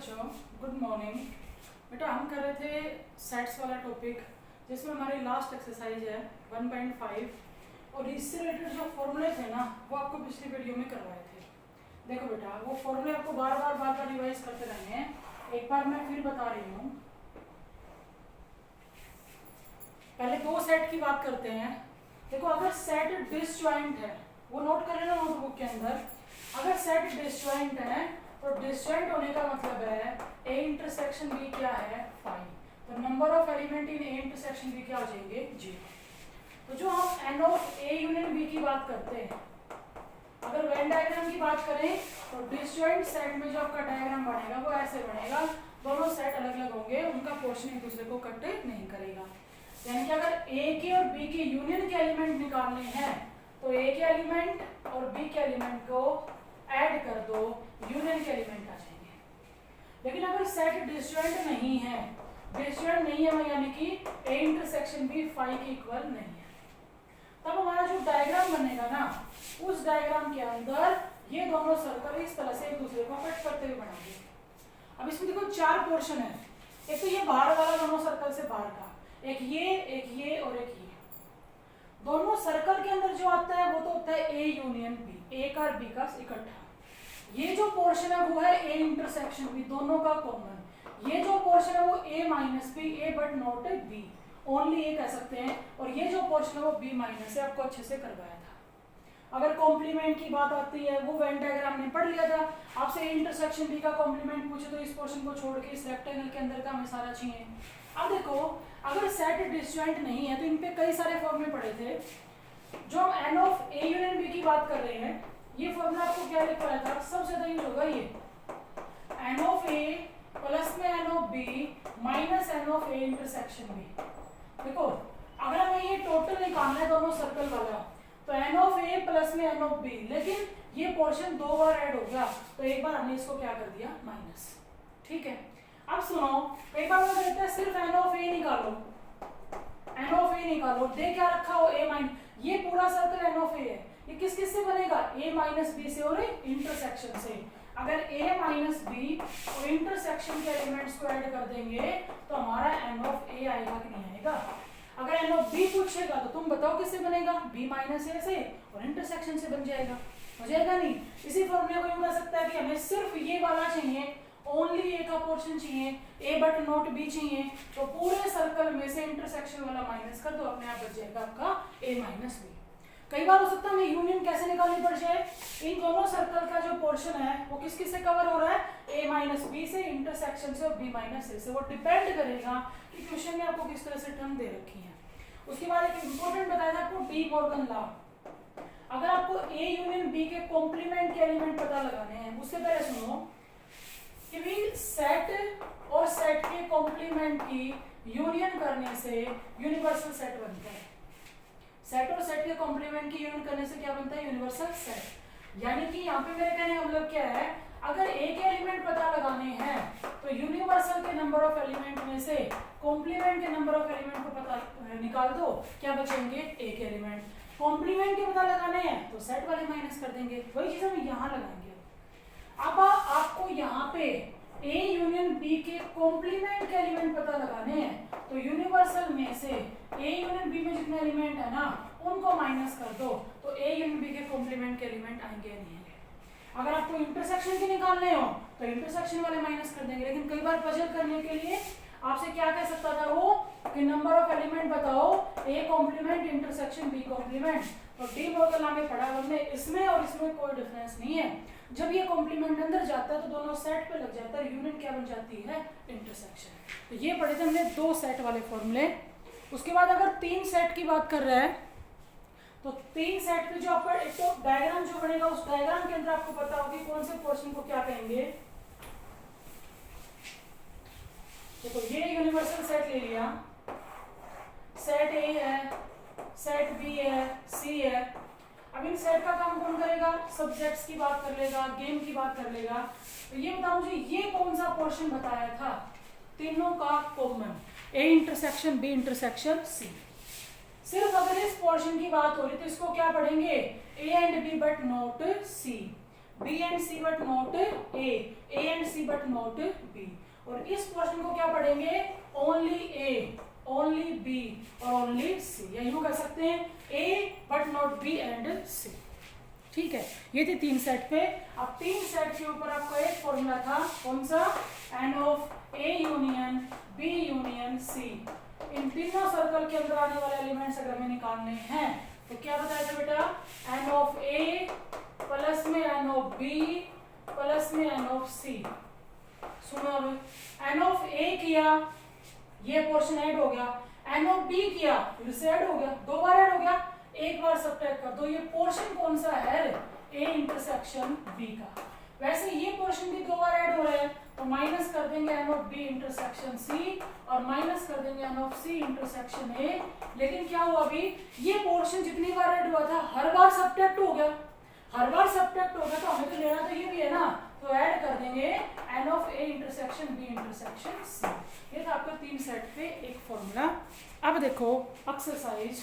बच्चों, good morning. बेटा हम कर रहे थे सेट्स वाला टॉपिक, जिसमें हमारी लास्ट एक्सरसाइज है 1.5 और इससे रिलेटेड जो फॉर्मूले थे ना वो आपको पिछली वीडियो में करवाए थे। देखो बेटा, वो फॉर्मूले आपको बार बार रिवाइज करते रहने हैं। एक बार मैं फिर बता रही हूँ। पहले दो सेट की बात करते हैं। देखो, अगर सेट डिसजॉइंट है, वो नोट कर लेना नोटबुक के अंदर। अगर सेट डिसजॉइंट है तो डिसजॉइंट होने का मतलब है ए इंटरसेक्शन बी क्या है, 5। तो number of element in A intersection B क्या हो जाएंगे, 0। तो जो हम n of A union B की बात करते हैं, अगर वेन डायग्राम की बात करें तो डिसजॉइंट सेट में जो आपका डायग्राम बनेगा वो ऐसे बनेगा। दोनों सेट अलग अलग होंगे, उनका पोर्शन एक दूसरे को कट नहीं करेगा। यानी कि अगर ए के और बी के यूनियन के एलिमेंट निकालने हैं तो ए के एलिमेंट और बी के एलिमेंट को ऐड कर दो, यूनियन के एलिमेंट आ जाएंगे। लेकिन अगर सेट डिसजॉइंट नहीं है, यानी कि ए इंटरसेक्शन बी 5 के इक्वल नहीं है, तब हमारा जो डायग्राम बनेगा ना, उस डायग्राम के अंदर ये दोनों सर्कल इस तरह से एक दूसरे को कट करते हुए बनाएंगे। अब इसमें देखो 4 पोर्शन है। एक तो ये बाहर वाला दोनों सर्कल से बाहर का, एक ये और एक ये। दोनों सर्कल के अंदर जो आता है वो तो होता है ए यूनियन बी, ए का और बी का इकट्ठा। ये जो पोर्शन है वो है ए इंटरसेक्शन बी, दोनों का कॉमन। ये जो पोर्शन है वो A minus B, A but not B, only A कह सकते हैं। और ये जो पोर्शन है वो बी माइनस है, आपको अच्छे से करवाया था। अगर कॉम्प्लीमेंट की बात आती है, वो वेन डायग्राम में पढ़ लिया था। आपसे ए इंटरसेक्शन बी का कॉम्प्लीमेंट पूछे तो इस पोर्शन को छोड़ के इस रेक्टेंगल के अंदर का हमें सारा चाहिए। अब देखो, अगर सेट डिसजॉइंट नहीं है तो इन पे कई सारे फॉर्मूले पढ़े थे। जो हम n of A union B की बात कर रहे हैं, ये फॉर्मूला आपको क्या लिखा था, सबसे ज्यादा यूज होगा ये एन ऑफ ए प्लस में n of B minus n of A intersection B. देखो, अगर हमें ये टोटल निकालना है दोनों सर्कल वाला, तो एन ऑफ ए प्लस में एन ऑफ बी, लेकिन ये पोर्शन 2 बार ऐड हो गया तो एक बार हमने इसको क्या कर दिया, माइनस। ठीक है, अब सुनो, कई बार कहते हैं सिर्फ एन ऑफ ए निकालो, एन ऑफ ए निकालो, दे क्या रखा हो, ए माइनस। ये पूरा सर्कल एन ऑफ ए है, ये किस किस से बनेगा, ए माइनस बी से और इंटरसेक्शन से। अगर ए माइनस बी और इंटरसेक्शन के एलिमेंट्स को ऐड कर देंगे तो हमारा एन ऑफ ए आएगा कि नहीं आएगा। अगर एन ऑफ बी पूछेगा तो तुम बताओ किससे बनेगा, बी माइनस ए से और इंटरसेक्शन से बन जाएगा, हो जाएगा नहीं। इसी फॉर्मूले को यूं कर सकता है कि हमें सिर्फ ये वाला चाहिए, ओनली ए का पोर्शन चाहिए, ए बट नॉट बी चाहिए, तो पूरे सर्कल में से इंटरसेक्शन वाला माइनस कर दो, अपने आप बच जाएगा आपका ए माइनस बी। कई बार हो सकता है हमें यूनियन कैसे निकालनी पड़ जाए, इन दोनों सर्कल का जो पोर्शन है वो किस किस से कवर हो रहा है, ए माइनस बी से, इंटरसेक्शन से और बी माइनस ए से। वो डिपेंड करेगा कि क्वेश्चन में आपको किस तरह से टर्म दे रखी है। उसके बाद एक इंपॉर्टेंट बताया था आपको, डी मॉर्गन लॉ। अगर आपको ए यूनियन बी के कॉम्प्लीमेंट के एलिमेंट पता लगाने हैं, उससे पहले सुनो कि भी सेट और सेट के कॉम्प्लीमेंट की यूनियन करने से यूनिवर्सल सेट बनता है। सेट और सेट के कॉम्प्लीमेंट की यूनियन करने से क्या बनता है, यूनिवर्सल सेट। यानी कि यहाँ पे मेरे कहने का मतलब क्या है, अगर ए के एलिमेंट पता लगाने हैं तो यूनिवर्सल के नंबर ऑफ एलिमेंट में से कॉम्प्लीमेंट के नंबर ऑफ एलिमेंट को पता निकाल दो, क्या बचेंगे, ए के एलिमेंट। कॉम्प्लीमेंट के पता लगाने हैं तो सेट वाले माइनस कर देंगे, वही चीज हम यहाँ लगाएंगे। अब आपको यहाँ पे ए यूनियन बी के कॉम्प्लीमेंट के एलिमेंट पता लगाने हैं, तो यूनिवर्सल में से ए यूनियन बी में जितने एलिमेंट है ना उनको माइनस कर दो, तो ए यूनियन बी के कॉम्प्लीमेंट के एलिमेंट आएंगे नहीं आएंगे। अगर आपको इंटरसेक्शन के निकालने हो तो इंटरसेक्शन वाले माइनस कर देंगे। लेकिन कई बार पजल करने के लिए आपसे क्या कह सकता था वो, कि नंबर ऑफ एलिमेंट बताओ, A complement intersection B complement. तो डी मॉर्गन लॉ में पढ़ा हमने, इसमें और इसमें कोई डिफरेंस नहीं है। जब ये कॉम्प्लीमेंट अंदर जाता है तो दोनों सेट पे लग जाता है, यूनियन क्या बन जाती है, इंटरसेक्शन। तो ये पढ़े थे हमने 2 सेट वाले फॉर्मूले। उसके बाद अगर 3 सेट की बात कर रहा है तो 3 सेट पे जो आपका एक तो डायग्राम जो बनेगा, उस डायग्राम के अंदर आपको पता होगी कौन से पोर्शन को क्या कहेंगे। देखो, ये यूनिवर्सल सेट ले लिया, सेट ए है, सेट बी है, सी है। अब इन सेट का काम कौन करेगा, सब्जेक्ट्स की बात कर लेगा, गेम की बात कर लेगा। तो ये बताओ मुझे, ये कौन सा पोर्शन बताया था तीनों का common, A intersection B intersection C. सिर्फ अगर इस पोर्शन की बात हो रही तो इसको क्या पढ़ेंगे, A and B but not C. B and C but not A and C but not B. और इस पोर्शन को क्या पढ़ेंगे, ओनली ए, ओनली बी और ओनली सी, या यूं कह सकते हैं A but not B and C. ठीक है, ये थी 3 सेट पे। अब 3 सेट के ऊपर आपको एक फॉर्मूला था, कौन सा, n of A union B union C. इन तीनों सर्कल के अंदर आने वाले एलिमेंट्स अगर हमें निकालने हैं तो क्या बताया था बेटा, एन ऑफ ए प्लस में एन ऑफ बी प्लस में एन ऑफ सी। सुनो अब, एन ऑफ ए किया, ये पोर्शन ऐड हो गया, एन ऑफ बी किया, फिर से ऐड हो गया, 2 बार ऐड हो गया, एक बार सब्ट्रैक्ट कर दो। ये पोर्शन कौन सा है, ए इंटरसेक्शन बी का। वैसे ये पोर्शन भी 2 बार ऐड हो रहा है, तो माइनस कर देंगे n of B intersection C और माइनस कर देंगे n of C intersection A. लेकिन क्या हुआ, अभी ये पोर्शन जितनी बार ऐड हुआ था हर बार सब्ट्रैक्ट हो गया, हर बार सब्ट्रैक्ट हो गया, तो हमें तो लेना तो ये भी है ना, तो ऐड कर देंगे n of A intersection B intersection C. ये था आपका 3 सेट पे एक फॉर्मूला। अब देखो एक्सरसाइज,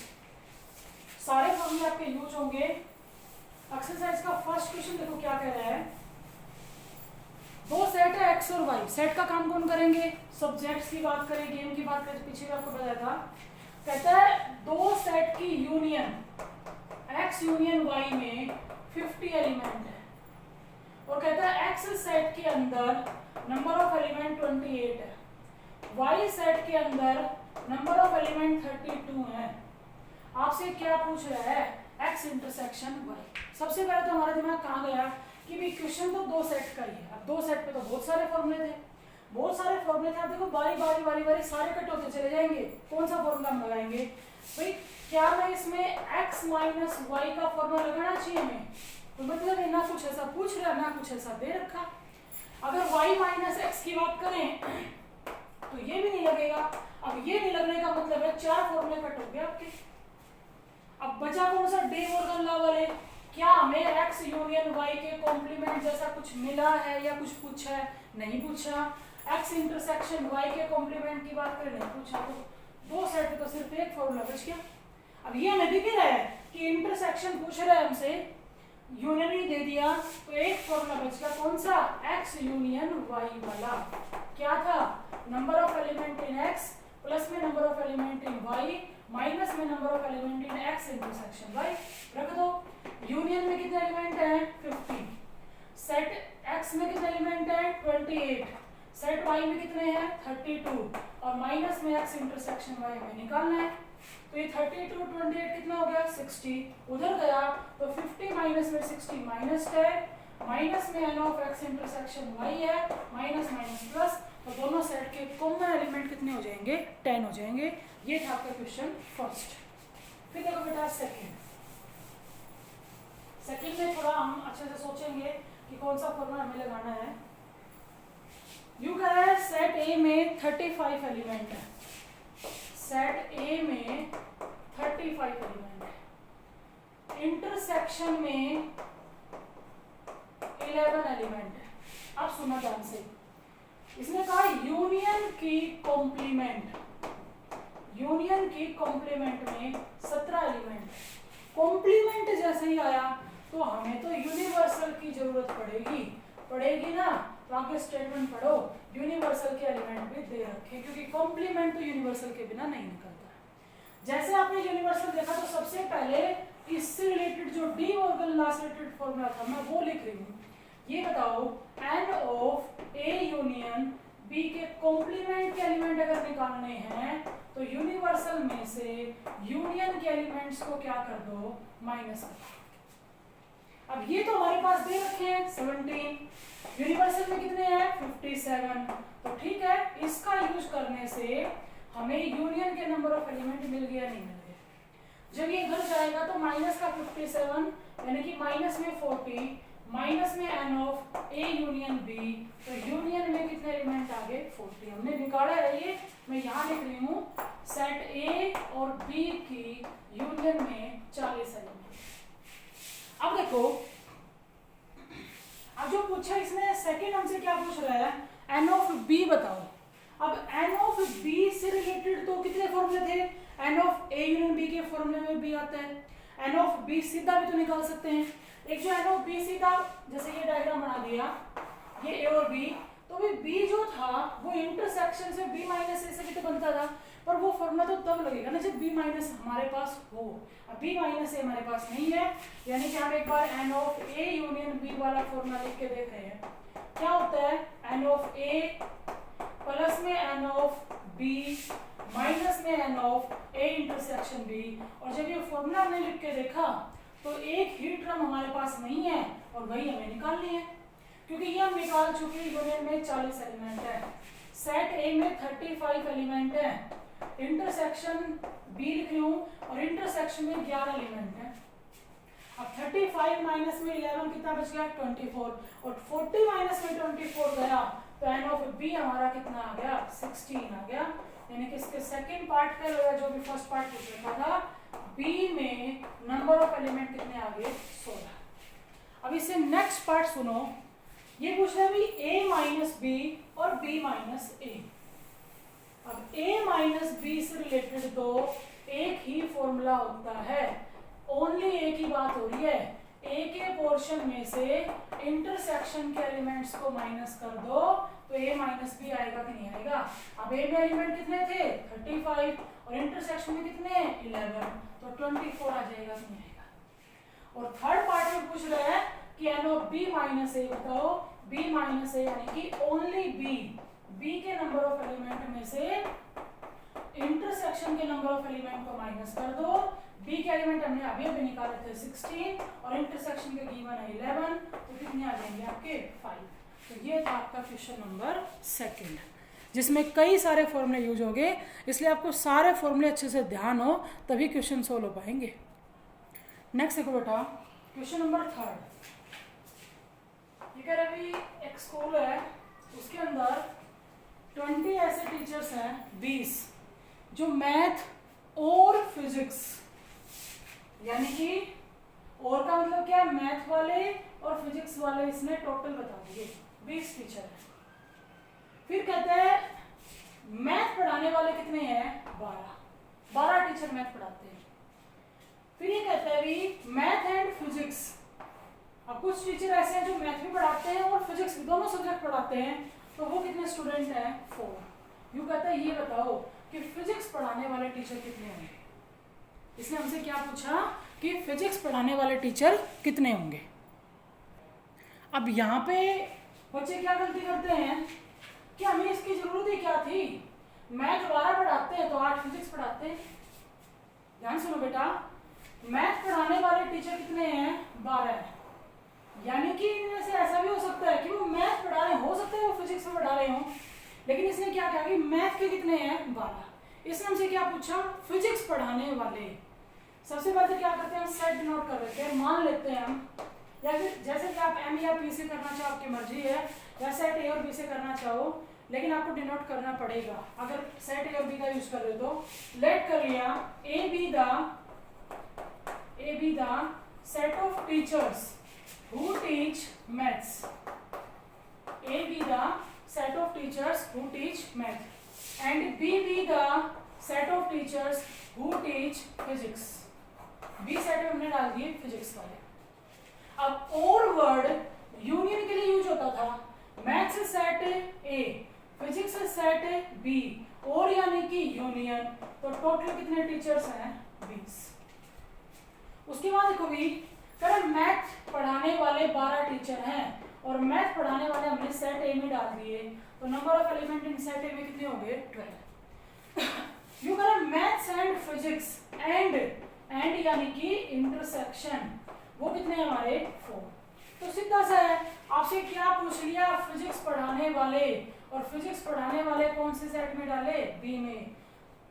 सारे फॉर्मूले आपके यूज होंगे। एक्सरसाइज का फर्स्ट क्वेश्चन देखो क्या कह रहा है, 2 सेट है एक्स और वाई। सेट का काम कौन करेंगे, सब्जेक्ट्स की बात करें, गेम की बात करें, पीछे भी आपको बताया था। कहता है 2 सेट की यूनियन एक्स यूनियन वाई में 50 एलिमेंट है, और कहता है एक्स सेट के अंदर नंबर ऑफ एलिमेंट 28 है, वाई सेट के अंदर नंबर ऑफ एलिमेंट 32 है। आपसे क्या पूछ रहा है, एक्स इंटरसेक्शन वाई। सबसे पहले तो हमारा दिमाग कहाँ गया कि भाई क्वेश्चन तो 2 सेट का ही है। अब 2 सेट पे तो बहुत सारे फॉर्मूले थे, बहुत सारे फॉर्मूले थे। आप देखो बारी बारी बारी बारी सारे कट होते चले जाएंगे, कौन सा फॉर्मूला हम लगाएंगे भाई। क्या मैं इसमें x माइनस वाई का फॉर्मूला लगाना चाहिए हमें, तो मतलब है ना कुछ ऐसा पूछ रहा है ना कुछ ऐसा दे रखा। अगर y माइनस एक्स की बात करें तो ये भी नहीं लगेगा। अब ये नहीं लगने का मतलब है 4 फॉर्मूले कट हो गए आपके। अब बचा कौन सा, डे मॉर्गन लॉ वाले। क्या हमें x यूनियन y के कॉम्प्लीमेंट जैसा कुछ मिला है या कुछ पूछा है, नहीं पूछा। x इंटरसेक्शन y के कॉम्प्लीमेंट की बात करें, नहीं पूछा। तो 2 सेट तो सिर्फ एक फॉर्मूला बच गया। अब ये हमें दिख रहा है कि इंटरसेक्शन पूछ रहा है हमसे, यूनियन ही दे दिया, तो एक फॉर्मूला बच गया, कौन सा, x यूनियन y वाला। क्या था, number of element in x plus में number of element in y minus में number of element in x intersection y। रख दो। यूनियन में कितने एलिमेंट हैं, 50। सेट x में कितने एलिमेंट हैं, 28। सेट y में कितने हैं, 32, और माइनस में x इंटरसेक्शन y हमें निकालना है। तो ये 32 28 कितना हो गया, 60। उधर गया तो 50 माइनस में 60 माइनस 10, माइनस में n of x intersection y है, माइनस माइनस प्लस, तो दोनों सेट के कॉमन एलिमेंट कितने हो जाएंगे, 10 हो जाएंगे। ये था आपका क्वेश्चन फर्स्ट। फिर देखो बेटा सेकंड में थोड़ा हम अच्छे से सोचेंगे कि कौन सा फॉर्मूला हमें लगाना है। यू कह रहा है सेट ए में 35 एलिमेंट है, सेट ए में 35 एलिमेंट है, इंटरसेक्शन में 11 एलिमेंट है। अब सुना ध्यान से, इसने कहा यूनियन की कॉम्प्लीमेंट, यूनियन की कॉम्प्लीमेंट में 17 एलिमेंट है। कॉम्प्लीमेंट जैसे ही आया तो हमें तो यूनिवर्सल की जरूरत पड़ेगी ना। तो आगे स्टेटमेंट पढ़ो, यूनिवर्सल के एलिमेंट भी दे रखे, क्योंकि कॉम्प्लीमेंट तो यूनिवर्सल के बिना नहीं निकलता। जैसे आपने यूनिवर्सल देखा तो सबसे पहले इससे रिलेटेड जो डी मॉर्गन लॉ से रिलेटेड फॉर्मूला था मैं वो लिख रही हूँ। ये बताओ, n of A union B के कॉम्प्लीमेंट के एलिमेंट अगर निकालने हैं तो यूनिवर्सल में से यूनियन के एलिमेंट्स को क्या कर दो, माइनस कर दो। अब ये तो हमारे पास दे रखे हैं 17, यूनिवर्सल में कितने हैं 57। तो ठीक है, इसका यूज करने से हमें यूनियन के नंबर ऑफ एलिमेंट मिल गया, नहीं मिल गया। जब ये इधर जाएगा तो माइनस का 57 यानी कि माइनस में 40, माइनस में n of A union B, तो यूनियन में कितने एलिमेंट आ गए 40। हमने निकाला है, ये मैं यहाँ लिख रही हूँ, सेट ए और बी की यूनियन में 40 एलिमेंट। अब देखो, अब जो पूछा इसने सेकंड हमसे क्या पूछ रहा है, एन ऑफ बी बताओ। अब एन ऑफ बी से रिलेटेड तो कितने फॉर्मूले थे, n of A union B के फॉर्मूले में बी आता है, एन ऑफ बी सीधा भी तो निकाल सकते हैं। एक जो एन ऑफ बी सी था, जैसे ये डायग्राम बना दिया, ये ए और बी, तो भी बी जो था वो इंटरसेक्शन से बी माइनस ए से भी तो बनता था, पर वो फॉर्मूला तो तब लगेगा ना जब बी माइनस हमारे पास हो। अब बी माइनस ए हमारे पास नहीं है, यानी कि हम एक बार n of A union B वाला फॉर्मूला लिख के देख रहे हैं। क्या होता है, एन ऑफ ए प्लस में एन ऑफ बी माइनस में n of A intersection B. और जब ये फॉर्मूला हमने लिख के देखा तो एक ही टर्म हमारे पास नहीं है और वही हमें निकालनी है, क्योंकि ये हम निकाल चुके हैं। यूनियन में 40 एलिमेंट है, सेट ए में 35 एलिमेंट है, इंटरसेक्शन बी लिख रही हूं और इंटरसेक्शन में 11 एलिमेंट है। अब 35 माइनस में 11 कितना बच गया, 24, और 40 माइनस में 24 गया तो एन ऑफ बी हमारा कितना आ गया, 16 आ गया। यानी कि इसके सेकंड पार्ट का लगा, जो भी फर्स्ट पार्ट पूछ रखा था, बी में नंबर ऑफ एलिमेंट कितने आ गए, 16। अब इससे नेक्स्ट पार्ट सुनो, ये पूछ रहा है भी a माइनस बी और b माइनस ए। अब a माइनस बी से रिलेटेड तो एक ही फॉर्मूला होता है, ओनली एक ही बात हो रही है, a के पोर्शन में से इंटरसेक्शन के एलिमेंट्स को माइनस कर दो तो a माइनस बी आएगा कि नहीं आएगा। अब a में एलिमेंट कितने थे, 35, और इंटरसेक्शन में कितने, 11, तो 24 आ जाएगा कि नहीं आएगा। और थर्ड पार्ट में पूछ रहा है कि एन ऑफ बी माइनस ए बताओ, बी माइनस ए यानी कि ओनली बी के नंबर ऑफ एलिमेंट में से इंटरसेक्शन के नंबर ऑफ एलिमेंट को माइनस कर दो। बी के एलिमेंट हमने अभी अभी निकाले थे 16 और इंटरसेक्शन के गिवन है 11, तो कितने आ जाएंगे आपके 5। तो ये था आपका क्वेश्चन नंबर 2, जिसमें कई सारे फॉर्मूले यूज हो गए, इसलिए आपको सारे फॉर्मूले अच्छे से ध्यान हो तभी क्वेश्चन सोल्व हो पाएंगे। नेक्स्ट देखो बेटा, क्वेश्चन नंबर 3। ये कह रहा है एक स्कूल है, उसके अंदर 20 ऐसे टीचर्स हैं, 20 जो मैथ और फिजिक्स, यानी कि और का मतलब क्या है, मैथ वाले और फिजिक्स वाले, इसने टोटल बता दिए 20 टीचर हैं। फिर कहते हैं मैथ पढ़ाने वाले कितने हैं, 12 टीचर मैथ पढ़ाते हैं। फिर ये कहता है भी मैथ एंड फिजिक्स, अब कुछ टीचर ऐसे हैं जो मैथ भी पढ़ाते हैं और फिजिक्स भी, दोनों सब्जेक्ट पढ़ाते हैं, तो वो कितने स्टूडेंट हैं, 4। यूं कहता है ये बताओ कि फिजिक्स पढ़ाने वाले टीचर कितने होंगे। इसने हमसे क्या पूछा कि फिजिक्स पढ़ाने वाले टीचर कितने होंगे। अब यहाँ पे बच्चे क्या गलती करते हैं कि हमें इसकी जरूरत ही क्या थी, मैथ 12 पढ़ाते हैं तो 8 फिजिक्स पढ़ाते हैं। ध्यान सुनो बेटा, मैथ पढ़ाने वाले टीचर कितने हैं, 12 है, यानी कि इनमें से ऐसा भी हो सकता है कि वो मैथ पढ़ा रहे, हो सकता है वो फिजिक्स में पढ़ा रहे हो, लेकिन इसने क्या कहा कि मैथ के कितने हैं, 12। इसने हमसे क्या पूछा, फिजिक्स पढ़ाने वाले। सबसे पहले क्या करते हैं, हम सेट डिनोट कर लेते हैं, मान लेते हैं हम, या फिर जैसे कि आप एम या पी से करना चाहो आपकी मर्जी है, या सेट ए और बी से करना चाहो, लेकिन आपको डिनोट करना पड़ेगा। अगर सेट ए और बी का यूज कर रहे तो लेट कर लिया ए be the set of teachers who teach maths, A be the set of teachers who teach math, and B be the set of teachers who teach physics. B set में हमने डाल दिए physics वाले। अब और word union के लिए use होता था, मैथ्स से सेट A, फिजिक्स से सेट B, और यानी कि यूनियन, तो टोटल कितने टीचर्स हैं, 20। उसके बाद देखो भी करें, मैथ पढ़ाने वाले 12 टीचर हैं और मैथ पढ़ाने वाले हमने सेट ए में डाल दिए, तो number of element in set A में कितने होंगे, 12। यू करें मैथ्स एंड फिजिक्स एंड यानी कि इंटरसेक्शन, वो कितने हमारे, 4। तो सीधा सा है, आपसे क्या पूछ लिया, फिजिक्स पढ़ाने वाले, और फिजिक्स पढ़ाने वाले कौन से सेट में डाले, बी में।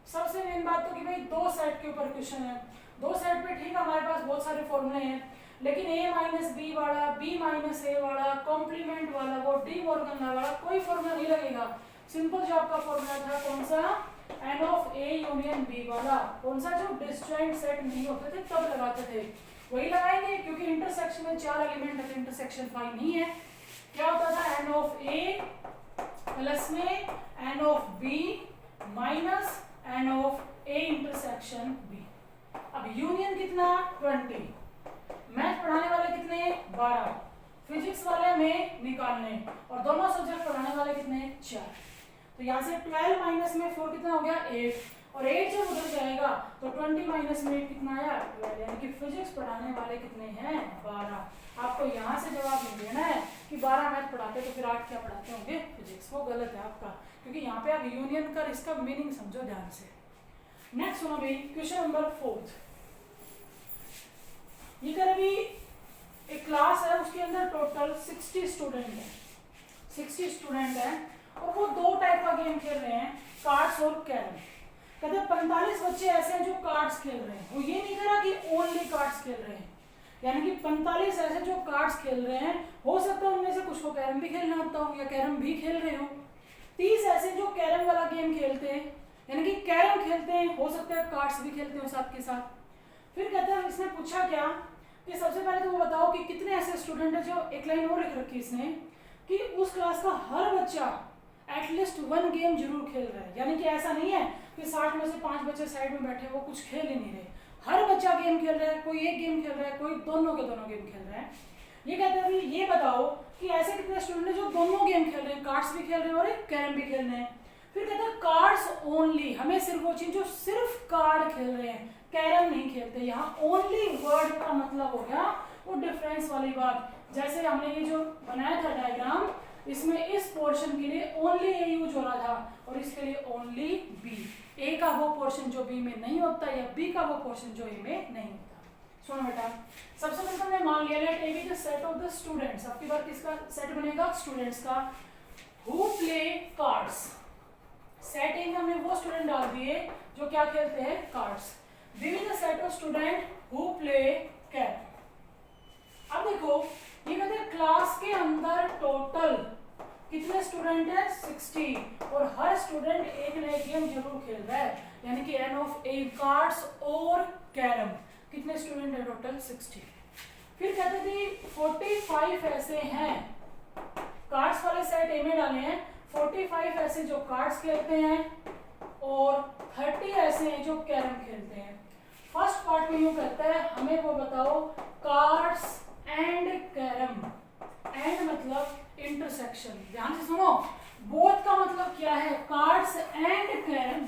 सबसे मेन बात तो कि भाई 2 सेट के ऊपर क्वेश्चन है, 2 सेट पे ठीक है हमारे पास बहुत सारे फॉर्मूले हैं, लेकिन a माइनस बी वाला, b माइनस ए वाला, कॉम्प्लीमेंट वाला, वो डी मॉर्गन वाला कोई फॉर्मूला नहीं लगेगा। सिंपल जो आपका फॉर्मूला था कौन सा, n of A union B वाला, कौन सा, जो डिसजॉइंट सेट नहीं होते थे तब लगाते थे, वही लगाएंगे, क्योंकि इंटरसेक्शन में 4 एलिमेंट है, इंटरसेक्शन 5 नहीं है। क्या होता था, एन ऑफ ए प्लस में n of B minus n of A intersection B. अब यूनियन कितना, 20, मैथ पढ़ाने वाले कितने हैं 12, फिजिक्स वाले हमें निकालने, और दोनों सब्जेक्ट पढ़ाने वाले कितने हैं 4। तो यहाँ से 12 माइनस में 4 कितना हो गया 8, और 8 जब उधर जाएगा तो 20 माइनस में 8 कितना आया 12, यानी कि फिजिक्स पढ़ाने वाले कितने हैं 12। आपको यहाँ से जवाब नहीं देना है कि 12 मैथ पढ़ाते तो फिर 8 क्या पढ़ाते होंगे फिजिक्स, वो गलत है आपका, क्योंकि यहाँ पे आप यूनियन कर इसका मीनिंग समझो ध्यान से। नेक्स्ट सुनो भाई क्वेश्चन नंबर 4। ये कर अभी एक क्लास है, उसके अंदर टोटल 60 स्टूडेंट है, 60 स्टूडेंट है, और वो दो टाइप का गेम खेल रहे हैं, कार्ड्स और कैरम। कहते हैं 45 बच्चे ऐसे हैं जो कार्ड्स खेल रहे हैं, वो ये नहीं कह रहा कि ओनली कार्ड्स खेल रहे हैं, यानी कि 45 ऐसे जो कार्ड्स खेल रहे हैं, हो सकता है उनमें से कुछ को कैरम भी खेलना आता हो या कैरम भी खेल रहे हो। 30 ऐसे जो कैरम वाला गेम खेलते हैं, यानी कि कैरम खेलते हैं, हो सकता है कार्ड्स भी खेलते हो साथ के साथ। फिर कहते हैं इसने पूछा क्या कि सबसे पहले तो वो बताओ कि कितने ऐसे स्टूडेंट है, जो एक लाइन और लिख रखी है इसने कि उस क्लास का हर बच्चा एटलीस्ट 1 गेम जरूर खेल रहा है, यानी कि ऐसा नहीं है कि 60 में से 5 बच्चे साइड में बैठे वो कुछ खेल ही नहीं रहे, हर बच्चा गेम खेल रहा है, कोई एक गेम खेल रहा है, कोई दोनों के दोनों गेम खेल रहा है। ये कहते हैं ये बताओ कि ऐसे कितने स्टूडेंट हैं जो दोनों गेम खेल रहे हैं, कार्ड्स भी खेल रहे हैं और कैरम भी खेल रहे हैं। फिर कहते हैं कार्ड्स ओनली, हमें सिर्फ वो चीज जो सिर्फ कार्ड खेल रहे हैं, कैरम नहीं खेलते। यहाँ ओनली वर्ड का मतलब हो गया वो डिफरेंस वाली बात, जैसे हमने ये जो बनाया था डायग्राम, इसमें इस पोर्शन के लिए ओनली ए यूज हो रहा था और इसके लिए ओनली बी, ए का वो पोर्शन जो बी में नहीं होता या बी का वो पोर्शन जो ए में नहीं होता। सुनो बेटा, सबसे पहले हमने मान लिया let A be the set of the students, आपकी बार किसका सेट बनेगा स्टूडेंट्स का, who play cards. Set A में हमने वो स्टूडेंट डाल दिए जो क्या खेलते हैं cards. B be the set of student who play carrom. अब देखो ये कहते हैं क्लास के अंदर टोटल कितने स्टूडेंट है 60, और हर स्टूडेंट एक नए गेम जरूर खेल रहा है, यानी कि एन ऑफ ए कार्ड्स और कैरम। कितने स्टूडेंट है टोटल 60। फिर कहते थे 45 ऐसे हैं, कार्ड्स वाले सेट ए में डाले हैं, 45 ऐसे जो कार्ड्स खेलते हैं और 30 ऐसे हैं जो कैरम खेलते हैं। फर्स्ट पार्ट में यूं कहता है हमें वो बताओ कार्ड्स एंड कैरम, एंड मतलब इंटरसेक्शन। ध्यान से सुनो, बोथ का मतलब क्या है, cards and carrom.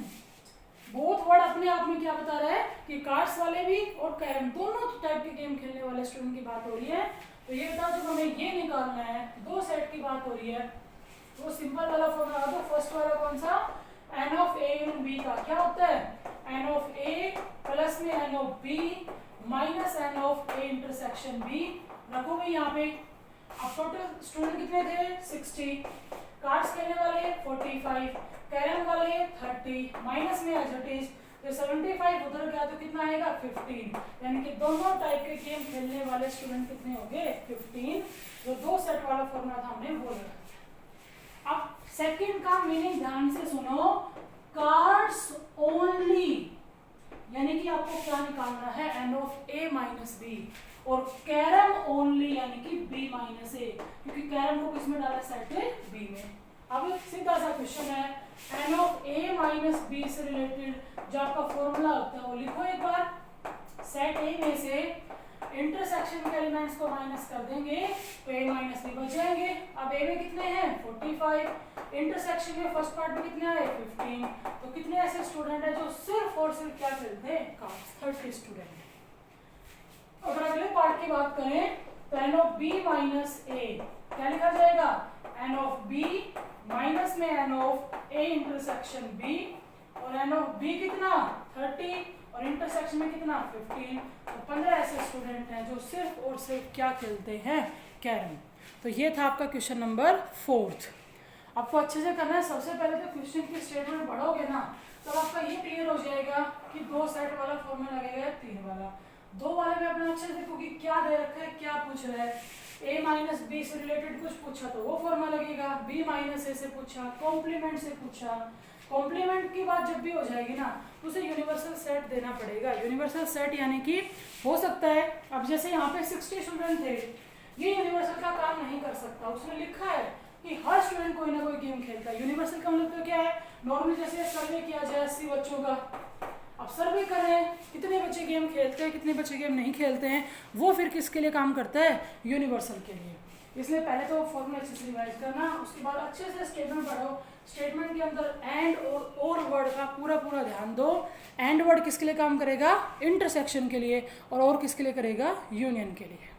Both word अपने आप में क्या बता रहा है कि कार्ड्स वाले भी और कैरम दोनों टाइप के गेम खेलने वाले स्टूडेंट की बात हो रही है। तो ये बताओ जब हमें ये निकालना है, दो सेट की बात हो रही है, तो सिंपल वाला फॉर्मूला दो। फर्स्ट वाला कौन सा, n of A in B का क्या होता है, एन ऑफ ए प्लस में n of B minus n of A intersection B. रखोगे यहाँ पे। अब टोटल स्टूडेंट कितने थे 60, कार्ड्स खेलने वाले 45, कैरम वाले 30, माइनस में एज इट इज, तो 75 उधर गया तो कितना आएगा 15, यानी कि दोनों टाइप के गेम खेलने वाले स्टूडेंट कितने हो गए 15। जो दो सेट वाला फॉर्मूला था हमने वो लगा। अब सेकंड का मीनिंग ध्यान से सुनो, कार्ड्स ओनली, यानी कि आपको क्या निकालना है n of A minus B, और कैरम ओनली यानी कि बी माइनस ए, क्योंकि कैरम को किसमें डाला सेट बी में। अब एक सीधा सा क्वेश्चन है, n of A minus B से रिलेटेड जो आपका फॉर्मूला होता है वो लिखो एक बार। सेट ए में से इंटरसेक्शन के एलिमेंट्स को माइनस कर देंगे तो ए माइनस बी बच जाएंगे। अब ए में कितने हैं 45, इंटरसेक्शन में फर्स्ट पार्ट में कितने आए 15, तो कितने ऐसे स्टूडेंट है जो सिर्फ और सिर्फ क्या खेलते हैं कार्ड्स, 30 स्टूडेंट। अगर अगले पार्ट की बात करें तो n of B minus A क्या लिखा जाएगा, एन ऑफ बी माइनस में n of A intersection B, और एन ऑफ बी कितना 30 और इंटरसेक्शन में कितना 15, तो 15 ऐसे स्टूडेंट हैं जो सिर्फ और सिर्फ क्या खेलते हैं कैरम। तो ये था आपका क्वेश्चन नंबर 4। आपको अच्छे से करना है। सबसे पहले तो क्वेश्चन की स्टेटमेंट पढ़ोगे ना तो आपका ये क्लियर हो जाएगा कि दो सेट वाला फॉर्मूला लगेगा 3 वाला। दो वाले में अपना अच्छे से देखो कि क्या दे रखा है, क्या पूछ रहा है। a माइनस बी से रिलेटेड कुछ पूछा तो वो फॉर्मूला लगेगा, b माइनस ए से पूछा, कॉम्प्लीमेंट से पूछा। कॉम्प्लीमेंट की बात जब भी हो जाएगी ना तो उसे यूनिवर्सल सेट देना पड़ेगा। यूनिवर्सल सेट यानी कि हो सकता है, अब जैसे यहाँ पे 60 स्टूडेंट थे, ये यूनिवर्सल का काम नहीं कर सकता। उसने लिखा है कि हर स्टूडेंट कोई ना कोई गेम खेलता है। यूनिवर्सल का मतलब तो क्या है, नॉर्मली जैसे सर्वे किया जाए 80 बच्चों का, अब सर्वे करें कितने बच्चे गेम खेलते हैं, कितने बच्चे गेम नहीं खेलते हैं, वो फिर किसके लिए काम करता है, यूनिवर्सल के लिए। इसलिए पहले तो फॉर्मूला अच्छे से रिवाइज करना, उसके बाद अच्छे से स्टेटमेंट पढ़ो। स्टेटमेंट के अंदर एंड और वर्ड का पूरा पूरा ध्यान दो। एंड वर्ड किसके लिए काम करेगा, इंटरसेक्शन के लिए, और किसके लिए करेगा, यूनियन के लिए।